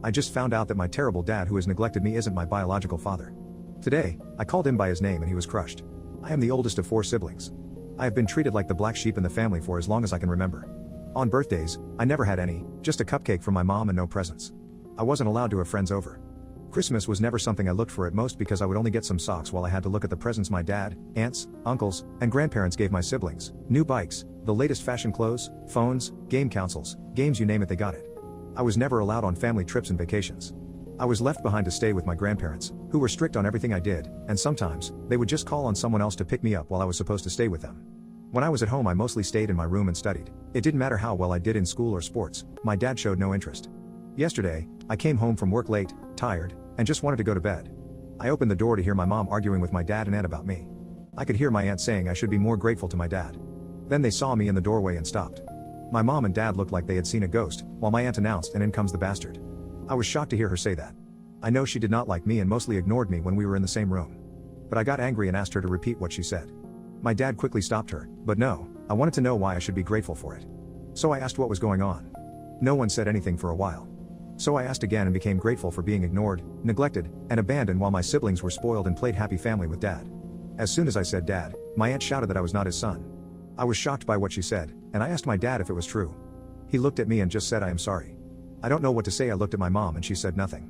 I just found out that my terrible dad who has neglected me isn't my biological father. Today, I called him by his name and he was crushed. I am the oldest of 4 siblings. I have been treated like the black sheep in the family for as long as I can remember. On birthdays, I never had any, just a cupcake from my mom and no presents. I wasn't allowed to have friends over. Christmas was never something I looked for at most because I would only get some socks while I had to look at the presents my dad, aunts, uncles, and grandparents gave my siblings: new bikes, the latest fashion clothes, phones, game consoles, games, you name it, they got it. I was never allowed on family trips and vacations. I was left behind to stay with my grandparents, who were strict on everything I did, and sometimes, they would just call on someone else to pick me up while I was supposed to stay with them. When I was at home, I mostly stayed in my room and studied. It didn't matter how well I did in school or sports, my dad showed no interest. Yesterday, I came home from work late, tired, and just wanted to go to bed. I opened the door to hear my mom arguing with my dad and aunt about me. I could hear my aunt saying I should be more grateful to my dad. Then they saw me in the doorway and stopped. My mom and dad looked like they had seen a ghost, while my aunt announced, "And in comes the bastard." I was shocked to hear her say that. I know she did not like me and mostly ignored me when we were in the same room. But I got angry and asked her to repeat what she said. My dad quickly stopped her, but no, I wanted to know why I should be grateful for it. So I asked what was going on. No one said anything for a while. So I asked again and became grateful for being ignored, neglected, and abandoned while my siblings were spoiled and played happy family with dad. As soon as I said dad, my aunt shouted that I was not his son. I was shocked by what she said, and I asked my dad if it was true. He looked at me and just said, "I am sorry." I don't know what to say. I looked at my mom and she said nothing.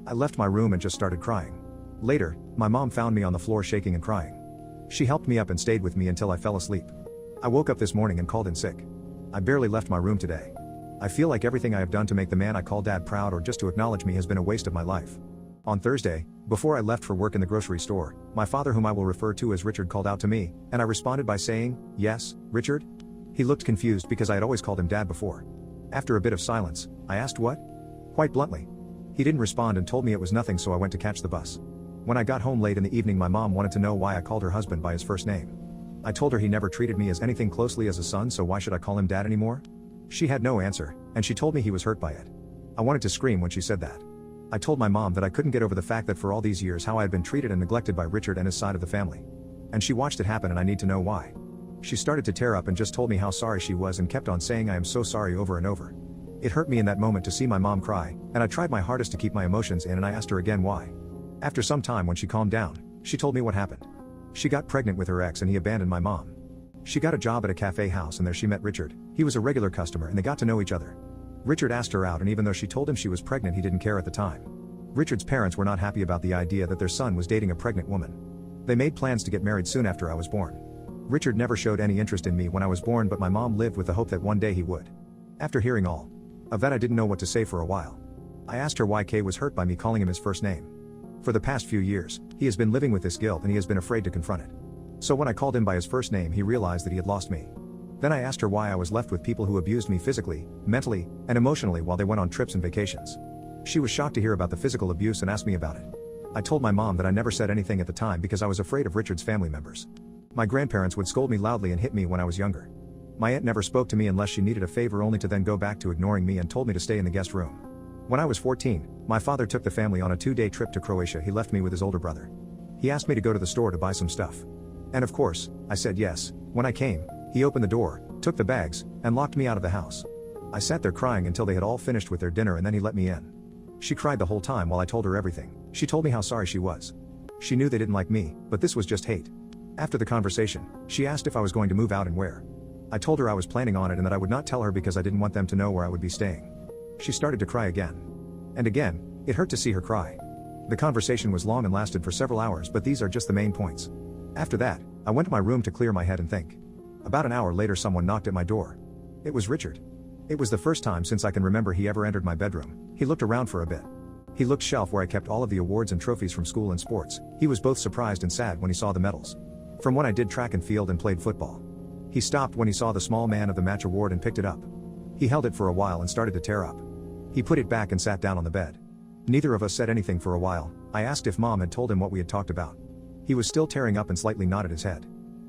I left my room and just started crying. Later, my mom found me on the floor shaking and crying. She helped me up and stayed with me until I fell asleep. I woke up this morning and called in sick. I barely left my room today. I feel like everything I have done to make the man I call dad proud or just to acknowledge me has been a waste of my life. On Thursday, before I left for work in the grocery store, my father, whom I will refer to as Richard, called out to me, and I responded by saying, "Yes, Richard?" He looked confused because I had always called him dad before. After a bit of silence, I asked what? Quite bluntly. He didn't respond and told me it was nothing, so I went to catch the bus. When I got home late in the evening, my mom wanted to know why I called her husband by his first name. I told her he never treated me as anything closely as a son, so why should I call him dad anymore? She had no answer, and she told me he was hurt by it. I wanted to scream when she said that. I told my mom that I couldn't get over the fact that for all these years how I had been treated and neglected by Richard and his side of the family. And she watched it happen, and I need to know why. She started to tear up and just told me how sorry she was and kept on saying "I am so sorry" over and over. It hurt me in that moment to see my mom cry, and I tried my hardest to keep my emotions in, and I asked her again why. After some time, when she calmed down, she told me what happened. She got pregnant with her ex and he abandoned my mom. She got a job at a cafe house and there she met Richard. He was a regular customer and they got to know each other. Richard asked her out, and even though she told him she was pregnant, he didn't care at the time. Richard's parents were not happy about the idea that their son was dating a pregnant woman. They made plans to get married soon after I was born. Richard never showed any interest in me when I was born, but my mom lived with the hope that one day he would. After hearing all of that, I didn't know what to say for a while. I asked her why Kay was hurt by me calling him his first name. For the past few years, he has been living with this guilt and he has been afraid to confront it. So when I called him by his first name, he realized that he had lost me. Then I asked her why I was left with people who abused me physically, mentally, and emotionally while they went on trips and vacations. She was shocked to hear about the physical abuse and asked me about it. I told my mom that I never said anything at the time because I was afraid of Richard's family members. My grandparents would scold me loudly and hit me when I was younger. My aunt never spoke to me unless she needed a favor, only to then go back to ignoring me and told me to stay in the guest room. When I was 14, my father took the family on a 2-day trip to Croatia. He left me with his older brother. He asked me to go to the store to buy some stuff. And of course, I said yes. When I came, he opened the door, took the bags, and locked me out of the house. I sat there crying until they had all finished with their dinner, and then he let me in. She cried the whole time while I told her everything. She told me how sorry she was. She knew they didn't like me, but this was just hate. After the conversation, she asked if I was going to move out and where. I told her I was planning on it and that I would not tell her because I didn't want them to know where I would be staying. She started to cry again. And again. It hurt to see her cry. The conversation was long and lasted for several hours, but these are just the main points. After that, I went to my room to clear my head and think. About an hour later, someone knocked at my door. It was Richard. It was the first time since I can remember he ever entered my bedroom. He looked around for a bit. He looked shelf where I kept all of the awards and trophies from school and sports. He was both surprised and sad when he saw the medals. From when I did track and field and played football. He stopped when he saw the small man of the match award and picked it up. He held it for a while and started to tear up. He put it back and sat down on the bed. Neither of us said anything for a while. I asked if Mom had told him what we had talked about. He was still tearing up and slightly nodded his head.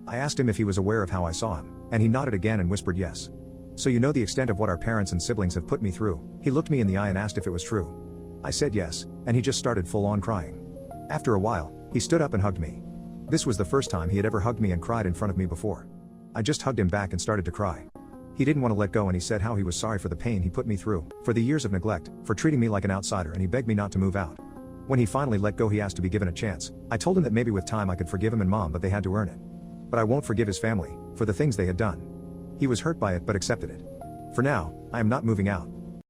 I asked him if he was aware of how I saw him, and he nodded again and whispered yes. So you know the extent of what our parents and siblings have put me through. He looked me in the eye and asked if it was true. I said yes, and he just started full on crying. After a while, he stood up and hugged me. This was the first time he had ever hugged me and cried in front of me before. I just hugged him back and started to cry. He didn't want to let go and he said how he was sorry for the pain he put me through, for the years of neglect, for treating me like an outsider, and he begged me not to move out. When he finally let go, he asked to be given a chance. I told him that maybe with time I could forgive him and Mom, but they had to earn it. But I won't forgive his family for the things they had done. He was hurt by it but accepted it. For now, I am not moving out.